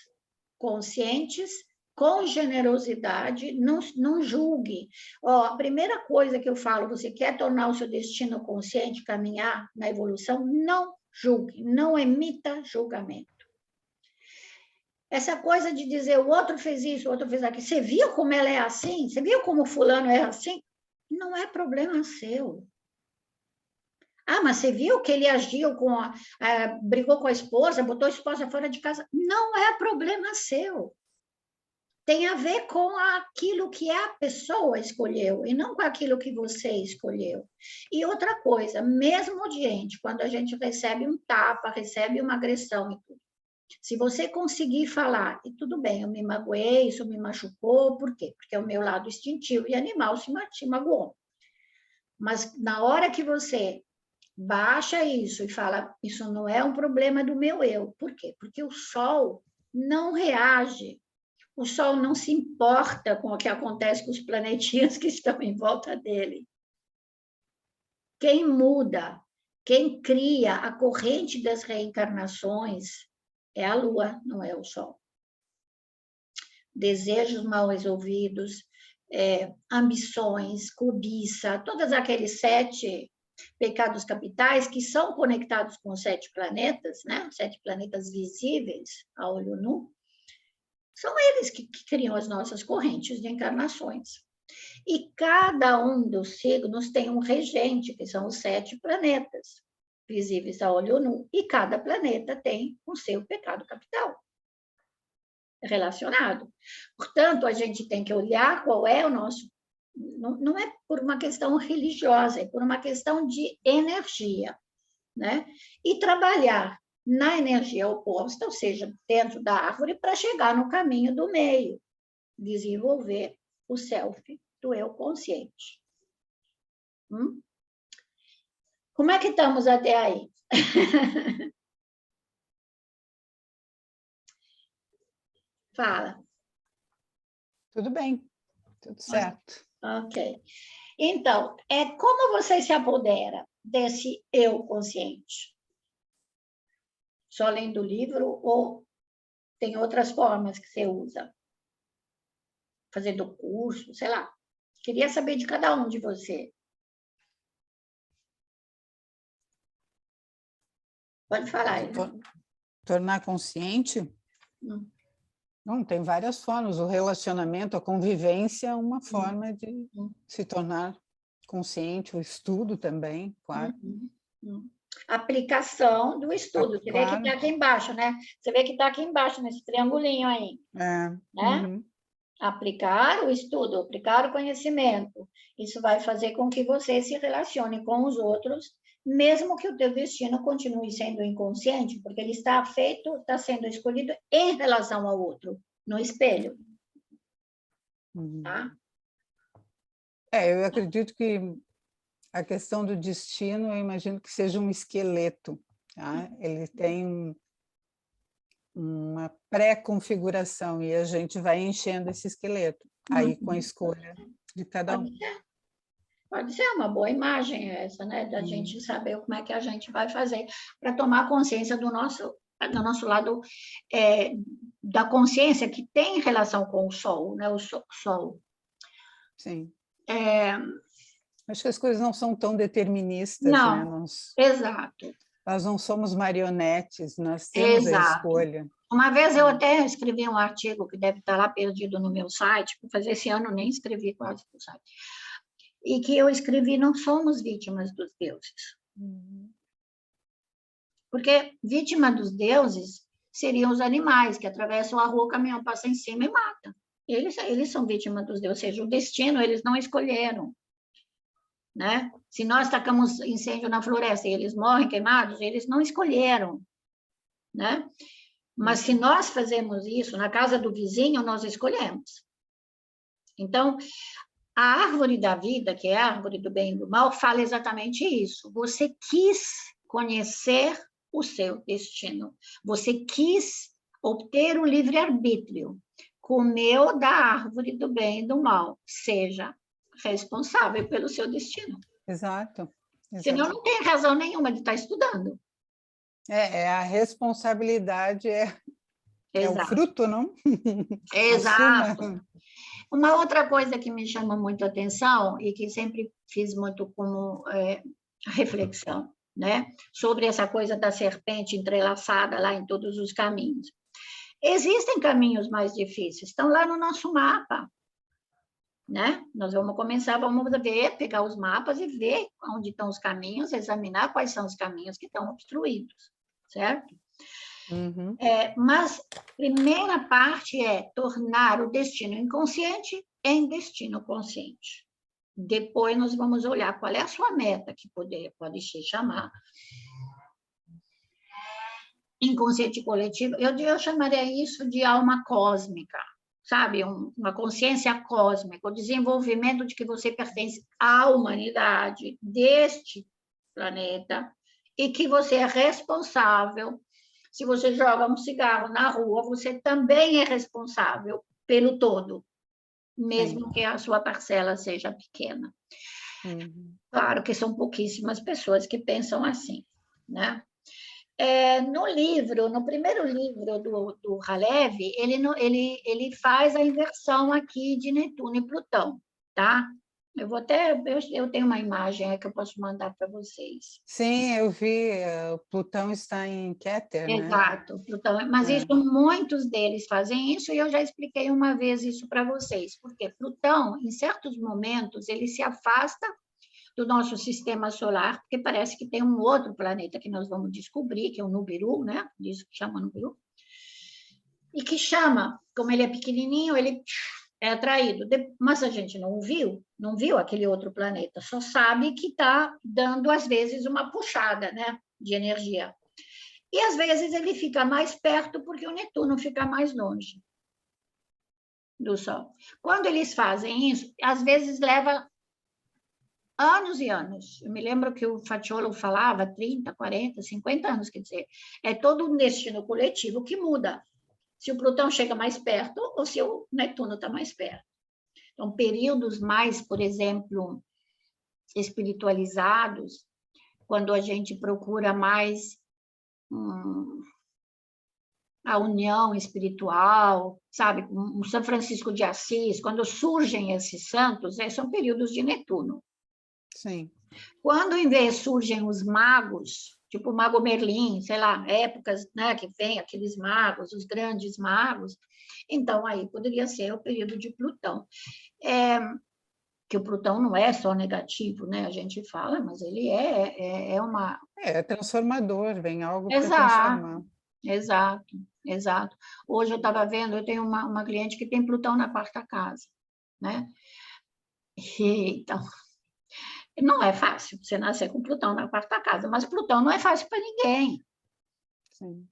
conscientes, com generosidade, não julgue. A primeira coisa que eu falo, você quer tornar o seu destino consciente, caminhar na evolução, não julgue, não emita julgamento. Essa coisa de dizer, o outro fez isso, o outro fez aquilo, você viu como ela é assim? Você viu como o fulano é assim? Não é problema seu. Ah, mas você viu que ele agiu brigou com a esposa, botou a esposa fora de casa? Não é problema seu. Tem a ver com aquilo que a pessoa escolheu e não com aquilo que você escolheu. E outra coisa, mesmo diante, quando a gente recebe um tapa, recebe uma agressão e tudo, se você conseguir falar, e tudo bem, eu me magoei, isso me machucou, por quê? Porque é o meu lado instintivo e animal se magoou. Mas na hora que você baixa isso e fala, isso não é um problema do meu eu. Por quê? Porque o Sol não reage. O Sol não se importa com o que acontece com os planetinhas que estão em volta dele. Quem muda, quem cria a corrente das reencarnações é a Lua, não é o Sol. Desejos mal resolvidos, ambições, cobiça, todos aqueles 7 pecados capitais que são conectados com os 7 planetas, né? 7 planetas visíveis a olho nu, são eles que criam as nossas correntes de encarnações. E cada um dos signos tem um regente, que são os 7 planetas, visíveis a olho nu, e cada planeta tem o seu pecado capital relacionado. Portanto, a gente tem que olhar qual é o nosso... Não é por uma questão religiosa, é por uma questão de energia, né? E trabalhar na energia oposta, ou seja, dentro da árvore, para chegar no caminho do meio, desenvolver o self do eu consciente. Como é que estamos até aí? Fala. Tudo bem, tudo certo. Ok. Então, como você se apodera desse eu consciente? Só lendo o livro ou tem outras formas que você usa? Fazendo curso, sei lá. Queria saber de cada um de você. Pode falar. Tornar consciente? Não, tem várias formas. O relacionamento, a convivência é uma forma de se tornar consciente, o estudo também, claro. Aplicação do estudo. Você vê que está aqui embaixo, né? Você vê que está aqui embaixo, nesse triangulinho aí. Né? Aplicar o estudo, aplicar o conhecimento. Isso vai fazer com que você se relacione com os outros, mesmo que o teu destino continue sendo inconsciente, porque ele está feito, está sendo escolhido em relação ao outro, no espelho. Tá? Eu acredito que a questão do destino, eu imagino que seja um esqueleto. Tá? Ele tem uma pré-configuração e a gente vai enchendo esse esqueleto, aí com a escolha de cada um. Pode ser uma boa imagem essa, né? Da gente saber como é que a gente vai fazer para tomar consciência do nosso lado, da consciência que tem relação com o Sol, né? O Sol. Sim. Acho que as coisas não são tão deterministas, não, né? Exato. Nós não somos marionetes, nós temos a escolha. Uma vez eu até escrevi um artigo que deve estar lá perdido no meu site, por fazer esse ano nem escrevi quase no site, e que eu escrevi: não somos vítimas dos deuses. Porque vítima dos deuses seriam os animais, que atravessam a rua, o caminhão passa em cima e mata. Eles são vítimas dos deuses, ou seja, o destino eles não escolheram. Né? Se nós tacamos incêndio na floresta e eles morrem queimados, eles não escolheram. Né? Mas se nós fazemos isso na casa do vizinho, nós escolhemos. Então, a árvore da vida, que é a árvore do bem e do mal, fala exatamente isso. Você quis conhecer o seu destino. Você quis obter o livre-arbítrio. Comeu da árvore do bem e do mal. Seja responsável pelo seu destino. Exato. Senão não tem razão nenhuma de estar estudando. A responsabilidade é o fruto, não? Exato. Uma outra coisa que me chama muito a atenção e que sempre fiz muito como reflexão, né? Sobre essa coisa da serpente entrelaçada lá em todos os caminhos. Existem caminhos mais difíceis, estão lá no nosso mapa. Né? Nós vamos pegar os mapas e ver onde estão os caminhos, examinar quais são os caminhos que estão obstruídos, certo? Mas a primeira parte é tornar o destino inconsciente em destino consciente. Depois nós vamos olhar qual é a sua meta, que pode se chamar inconsciente coletivo. Eu chamaria isso de alma cósmica. Sabe, uma consciência cósmica, o desenvolvimento de que você pertence à humanidade deste planeta e que você é responsável. Se você joga um cigarro na rua, você também é responsável pelo todo, mesmo que a sua parcela seja pequena. Claro que são pouquíssimas pessoas que pensam assim, né? No primeiro livro do Halev, ele faz a inversão aqui de Netuno e Plutão, tá? Eu tenho uma imagem que eu posso mandar para vocês. Sim, eu vi, o Plutão está em Keter, né? Exato, Plutão. Mas muitos deles fazem isso, e eu já expliquei uma vez isso para vocês, porque Plutão, em certos momentos, ele se afasta do nosso sistema solar, porque parece que tem um outro planeta que nós vamos descobrir, que é o Nibiru, né? Diz que chama Nibiru. E que chama, como ele é pequenininho, ele é atraído. Mas a gente não viu aquele outro planeta, só sabe que está dando, às vezes, uma puxada, né? De energia. E, às vezes, ele fica mais perto, porque o Netuno fica mais longe do Sol. Quando eles fazem isso, às vezes leva anos e anos. Eu me lembro que o Fatiolo falava 30, 40, 50 anos, quer dizer, é todo um destino coletivo que muda. Se o Plutão chega mais perto ou se o Netuno está mais perto. Então, períodos mais, por exemplo, espiritualizados, quando a gente procura mais a união espiritual, sabe? Um São Francisco de Assis, quando surgem esses santos, são períodos de Netuno. Sim. Quando, em vez, surgem os magos, tipo o Mago Merlin, sei lá, épocas, né, que vem aqueles magos, os grandes magos. Então, aí poderia ser o período de Plutão. Que o Plutão não é só negativo, né? A gente fala, mas ele é uma... É transformador, vem algo para transformar. Exato, exato, exato. Hoje eu estava vendo, eu tenho uma cliente que tem Plutão na quarta casa, né? Então, não é fácil você nascer com Plutão na quarta casa, mas Plutão não é fácil para ninguém. Sim.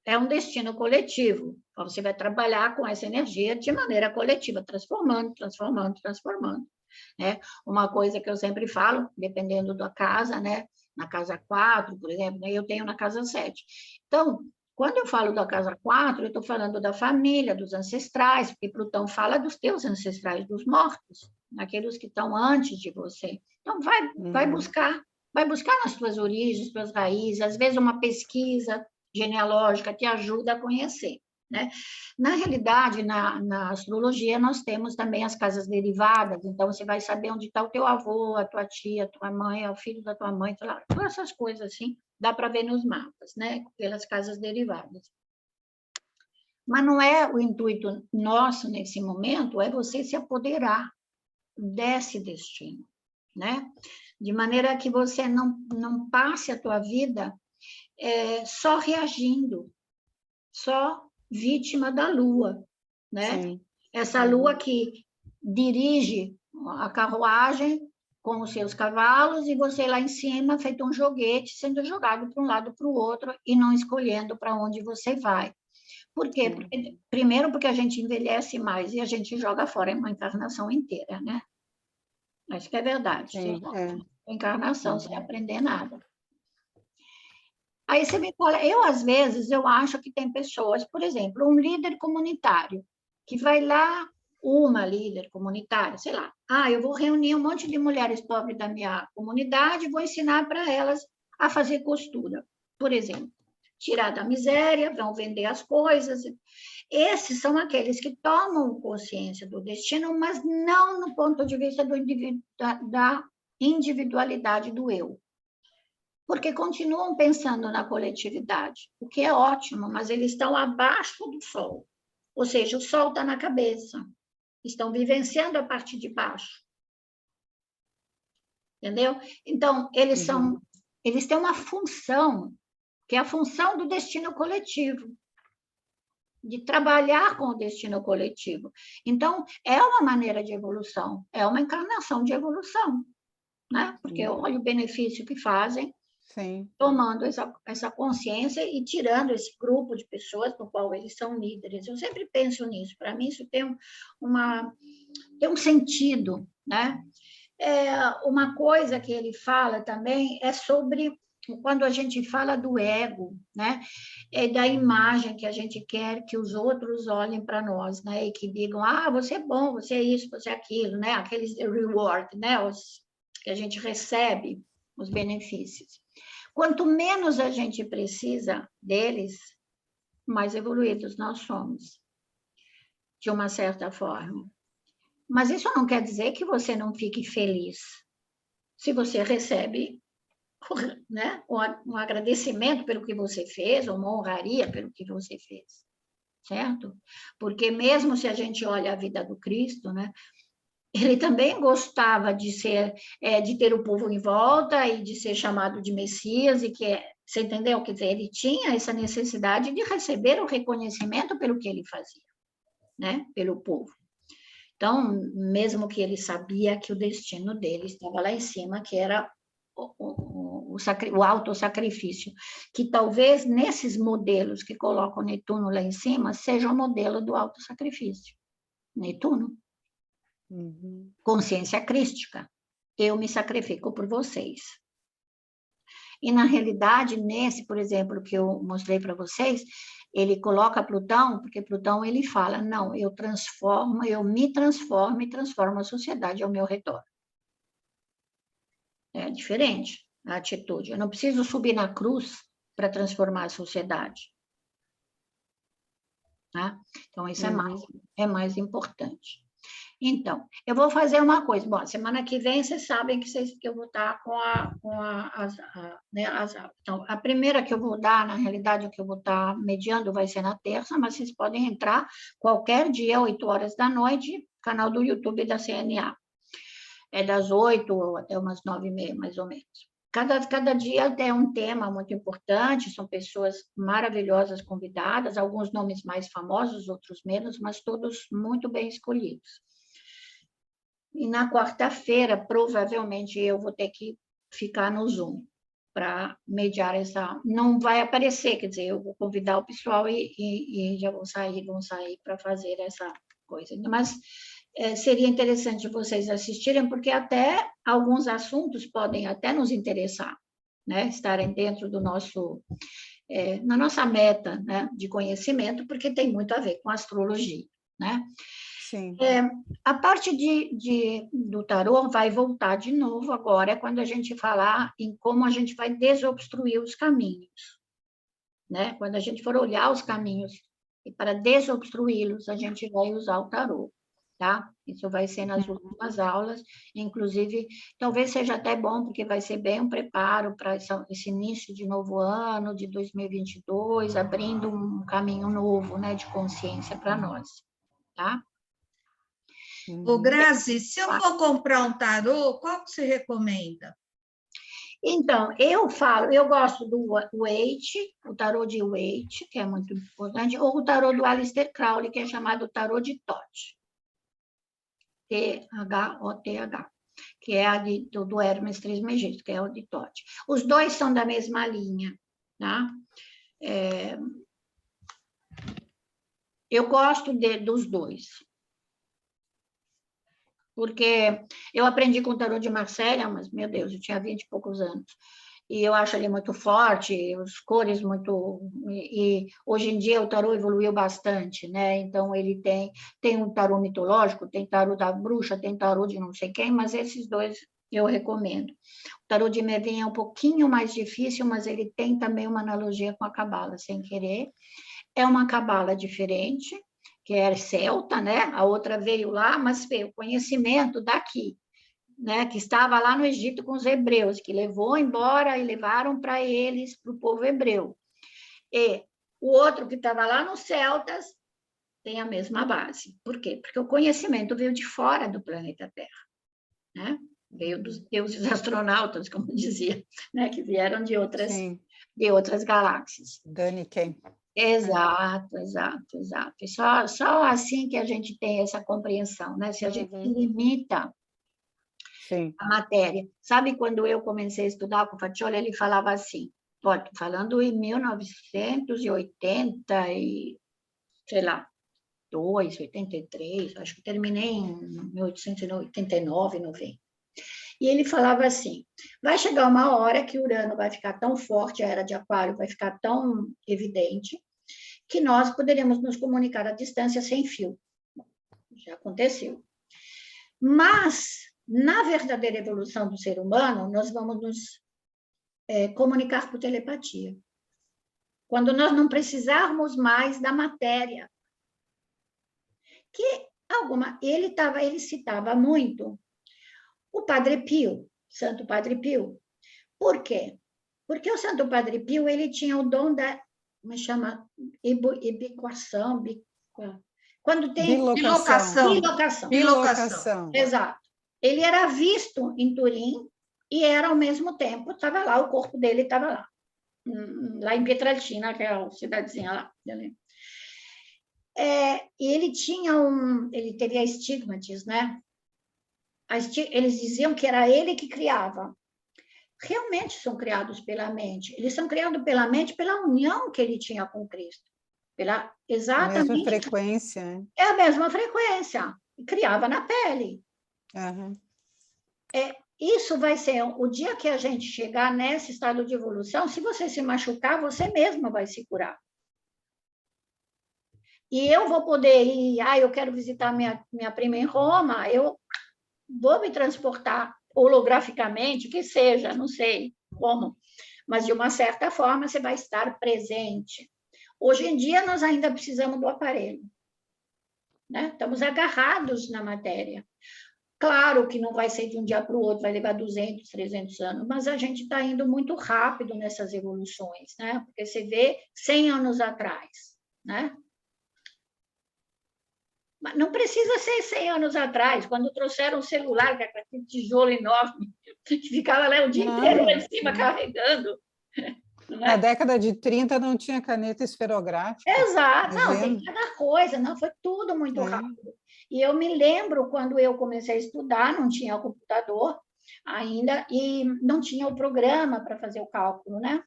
É um destino coletivo. Então, você vai trabalhar com essa energia de maneira coletiva, transformando, transformando, transformando. Né? Uma coisa que eu sempre falo, dependendo da casa, né? Na casa 4, por exemplo, né? Eu tenho na casa 7. Então, quando eu falo da casa 4, eu estou falando da família, dos ancestrais, porque Plutão fala dos teus ancestrais, dos mortos, daqueles que estão antes de você. Então, vai buscar nas tuas origens, tuas raízes, às vezes uma pesquisa genealógica te ajuda a conhecer. Né? Na realidade, na astrologia, nós temos também as casas derivadas, então você vai saber onde está o teu avô, a tua tia, a tua mãe, o filho da tua mãe, todas essas coisas assim, dá para ver nos mapas, né? Pelas casas derivadas. Mas não é o intuito nosso nesse momento, é você se apoderar desse destino, né? De maneira que você não passe a tua vida só reagindo, só vítima da Lua, né? Sim. Essa Lua que dirige a carruagem com os seus cavalos e você lá em cima, feito um joguete, sendo jogado para um lado para o outro e não escolhendo para onde você vai. Por quê? Porque, primeiro, porque a gente envelhece mais e a gente joga fora uma encarnação inteira, né? Acho que é verdade. Sim, Encarnação, sem aprender nada. Aí você me fala, às vezes, eu acho que tem pessoas, por exemplo, um líder comunitário, que vai lá, uma líder comunitária, sei lá, eu vou reunir um monte de mulheres pobres da minha comunidade e vou ensinar para elas a fazer costura, por exemplo. Tirar da miséria, vão vender as coisas. Esses são aqueles que tomam consciência do destino, mas não no ponto de vista da individualidade do eu. Porque continuam pensando na coletividade, o que é ótimo, mas eles estão abaixo do Sol. Ou seja, o Sol está na cabeça. Estão vivenciando a parte de baixo. Entendeu? Então, eles têm uma função, que é a função do destino coletivo, de trabalhar com o destino coletivo. Então, é uma maneira de evolução, é uma encarnação de evolução, né? Porque olha o benefício que fazem, sim, tomando essa consciência e tirando esse grupo de pessoas no qual eles são líderes. Eu sempre penso nisso. Para mim, isso tem um sentido, né? Uma coisa que ele fala também é sobre quando a gente fala do ego, né? Da imagem que a gente quer que os outros olhem para nós, né? E que digam, você é bom, você é isso, você é aquilo, né? Aqueles reward, né? Os que a gente recebe, os benefícios. Quanto menos a gente precisa deles, mais evoluídos nós somos, de uma certa forma. Mas isso não quer dizer que você não fique feliz se você recebe, né, um agradecimento pelo que você fez, ou uma honraria pelo que você fez, certo? Porque mesmo se a gente olha a vida do Cristo, né, ele também gostava de ter o povo em volta e de ser chamado de Messias, e você entendeu? Quer dizer, ele tinha essa necessidade de receber o reconhecimento pelo que ele fazia, né? Pelo povo. Então, mesmo que ele sabia que o destino dele estava lá em cima, que era o autossacrifício, que talvez nesses modelos que colocam Netuno lá em cima, seja o modelo do autossacrifício. Netuno. Consciência crística. Eu me sacrifico por vocês. E, na realidade, nesse, por exemplo, que eu mostrei para vocês, ele coloca Plutão, porque Plutão ele fala, não, eu me transformo e transformo a sociedade ao meu redor. É diferente a atitude. Eu não preciso subir na cruz para transformar a sociedade. Tá? Então, isso é mais importante. Então, eu vou fazer uma coisa. Bom, semana que vem vocês sabem que eu vou estar com né, as aulas. Então, a primeira que eu vou dar, na realidade, o que eu vou estar mediando vai ser na terça, mas vocês podem entrar qualquer dia, 8 horas da noite, canal do YouTube da CNA. É das 8 até umas 9h30, mais ou menos. Cada dia é um tema muito importante, são pessoas maravilhosas convidadas, alguns nomes mais famosos, outros menos, mas todos muito bem escolhidos. E na quarta-feira, provavelmente, eu vou ter que ficar no Zoom para mediar essa... Não vai aparecer, quer dizer, eu vou convidar o pessoal e já vão sair para fazer essa coisa. Mas seria interessante vocês assistirem, porque até alguns assuntos podem até nos interessar, né? Estarem dentro do nosso... na nossa meta, né, de conhecimento, porque tem muito a ver com astrologia, né? Sim. A parte do tarô vai voltar de novo agora, quando a gente falar em como a gente vai desobstruir os caminhos, né? Quando a gente for olhar os caminhos e para desobstruí-los, a gente vai usar o tarô, tá? Isso vai ser nas últimas aulas, inclusive, talvez seja até bom, porque vai ser bem um preparo para esse início de novo ano, de 2022, abrindo um caminho novo, né, de consciência para nós, tá? Ô, Grazi, se eu for comprar um tarô, qual que você recomenda? Então, eu gosto do Waite, o tarô de Waite, que é muito importante, ou o tarô do Aleister Crowley, que é chamado tarô de Thoth. T-H-O-T-H, que é do Hermes Trismegisto, que é o de Thoth. Os dois são da mesma linha, tá? Eu gosto dos dois. Porque eu aprendi com o tarô de Marselha, mas, meu Deus, eu tinha 20 e poucos anos. E eu acho ele muito forte, as cores muito... E hoje em dia o tarô evoluiu bastante, né? Então, ele tem um tarô mitológico, tem tarô da bruxa, tem tarô de não sei quem, mas esses dois eu recomendo. O tarô de Merlin é um pouquinho mais difícil, mas ele tem também uma analogia com a cabala, sem querer. É uma cabala diferente, que é celta, né? A outra veio lá, mas veio o conhecimento daqui, né? Que estava lá no Egito com os hebreus, que levou embora e levaram para eles, para o povo hebreu. E o outro que estava lá nos celtas tem a mesma base. Por quê? Porque o conhecimento veio de fora do planeta Terra, né? Veio dos deuses astronautas, como dizia, né? Que vieram de outras galáxias. Dani Ken. Exato. E só assim que a gente tem essa compreensão, né? Se a gente limita a matéria. Sabe, quando eu comecei a estudar com o Faccioli, ele falava assim, falando em 1980 e, sei lá, 83, acho que terminei em 1889, 90. E ele falava assim, vai chegar uma hora que Urano vai ficar tão forte, a era de Aquário vai ficar tão evidente, que nós poderíamos nos comunicar à distância sem fio. Já aconteceu. Mas, na verdadeira evolução do ser humano, nós vamos nos comunicar por telepatia. Quando nós não precisarmos mais da matéria. Ele citava muito o Padre Pio, Santo Padre Pio. Por quê? Porque o Santo Padre Pio, ele tinha o dom da, como chama, ubiquação, quando tem... Bilocação. Exato. Ele era visto em Turim e era, ao mesmo tempo, estava lá, o corpo dele estava lá em Pietrelcina, que é a cidadezinha lá. E ele teria estigmates, né? Eles diziam que era ele que criava. Realmente são criados pela mente. Eles são criados pela mente pela união que ele tinha com Cristo. Exatamente. A mesma frequência. Né? É a mesma frequência. Criava na pele. Isso vai ser o dia que a gente chegar nesse estado de evolução, se você se machucar, você mesma vai se curar. E eu vou poder ir, eu quero visitar minha prima em Roma, eu vou me transportar holograficamente, que seja, não sei como, mas de uma certa forma você vai estar presente. Hoje em dia nós ainda precisamos do aparelho, né? Estamos agarrados na matéria. Claro que não vai ser de um dia para o outro, vai levar 200, 300 anos, mas a gente está indo muito rápido nessas evoluções, né? Porque você vê 100 anos atrás, né? Mas não precisa ser 100 anos atrás, quando trouxeram o celular, que é aquele tijolo enorme, que ficava lá o dia inteiro lá em cima carregando. Na década de 30 não tinha caneta esferográfica. Exato, não, tem cada coisa, não, foi tudo muito rápido. E eu me lembro quando eu comecei a estudar, não tinha o computador ainda, e não tinha o programa para fazer o cálculo, né?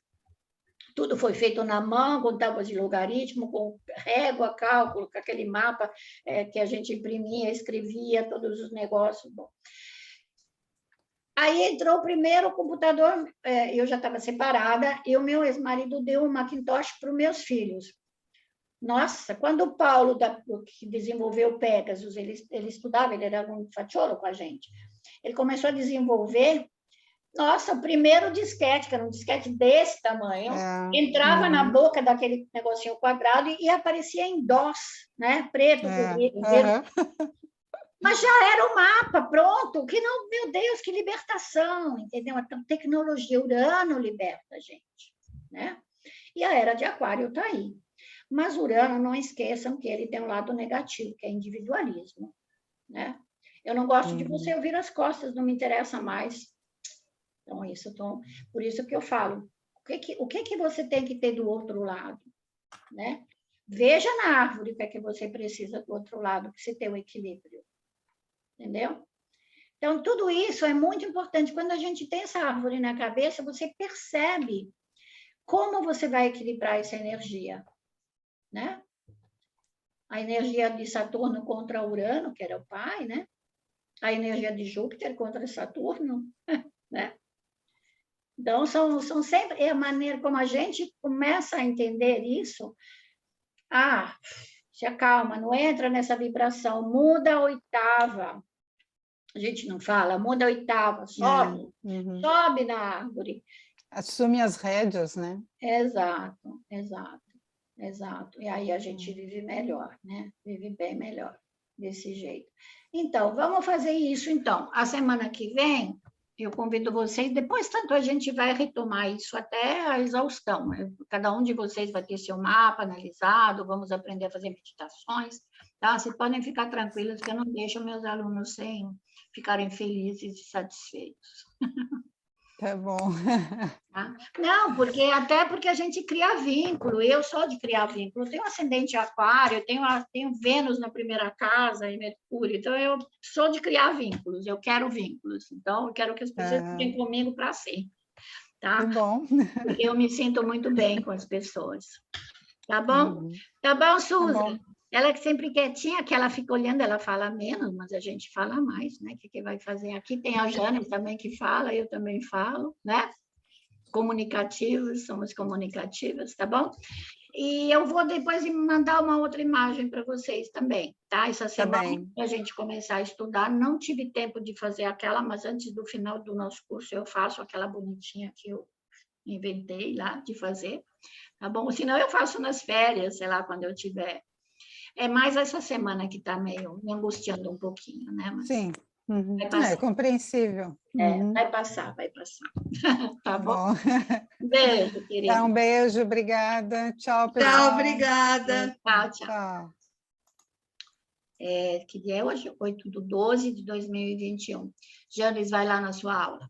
Tudo foi feito na mão, com tábuas de logaritmo, com régua, cálculo, com aquele mapa que a gente imprimia, escrevia, todos os negócios. Bom. Aí entrou o primeiro computador, eu já estava separada, e o meu ex-marido deu um Macintosh para os meus filhos. Nossa, quando o Paulo, que desenvolveu o Pegasus, ele estudava, ele era um fatiolo com a gente, ele começou a desenvolver, nossa, o primeiro disquete, que era um disquete desse tamanho, entrava na boca daquele negocinho quadrado e aparecia em DOS, né? Preto, verde. Mas já era o mapa, pronto, que não, meu Deus, que libertação, entendeu? A tecnologia, Urano liberta a gente, né? E a era de Aquário está aí. Mas Urano, não esqueçam que ele tem um lado negativo, que é individualismo, né? Eu não gosto de você ouvir as costas, não me interessa mais. Então, por isso que eu falo, o que você tem que ter do outro lado, né? Veja na árvore o que você precisa do outro lado, para você ter o equilíbrio. Entendeu? Então, tudo isso é muito importante. Quando a gente tem essa árvore na cabeça, você percebe como você vai equilibrar essa energia, né? A energia de Saturno contra Urano, que era o pai, né? A energia de Júpiter contra Saturno, né? Então, são sempre é a maneira como a gente começa a entender isso. Se acalma, não entra nessa vibração, muda a oitava. A gente não fala, muda a oitava, sobe, sobe na árvore. Assume as rédeas, né? Exato. E aí a gente vive melhor, né? Vive bem melhor, desse jeito. Então, vamos fazer isso, então. A semana que vem, eu convido vocês, depois tanto a gente vai retomar isso até a exaustão. Cada um de vocês vai ter seu mapa analisado, vamos aprender a fazer meditações, tá? Vocês podem ficar tranquilos que eu não deixo meus alunos sem ficarem felizes e satisfeitos. Tá bom. Tá? Não, até porque a gente cria vínculo, eu sou de criar vínculo, eu tenho ascendente aquário, tenho Vênus na primeira casa e Mercúrio, então eu sou de criar vínculos, eu quero vínculos, então eu quero que as pessoas fiquem comigo para sempre, tá? Que bom. Porque eu me sinto muito bem com as pessoas, tá bom? Tá bom, Suzy? Tá bom. Ela que sempre quietinha, que ela fica olhando, ela fala menos, mas a gente fala mais, né? O que vai fazer? Aqui tem a Jane também que fala, eu também falo, né? Comunicativos, somos comunicativas, tá bom? E eu vou depois mandar uma outra imagem para vocês também, tá? Essa semana, para a gente começar a estudar. Não tive tempo de fazer aquela, mas antes do final do nosso curso eu faço aquela bonitinha que eu inventei lá de fazer, tá bom? Senão eu faço nas férias, sei lá, quando eu tiver. É mais essa semana que está meio me angustiando um pouquinho, né? Mas sim, é compreensível. Vai passar. Tá bom? Beijo, querida. Tá, um beijo, obrigada. Tchau, pessoal. Tchau, obrigada. Tchau. Que dia é hoje? 8/12/2021. Janes, vai lá na sua aula.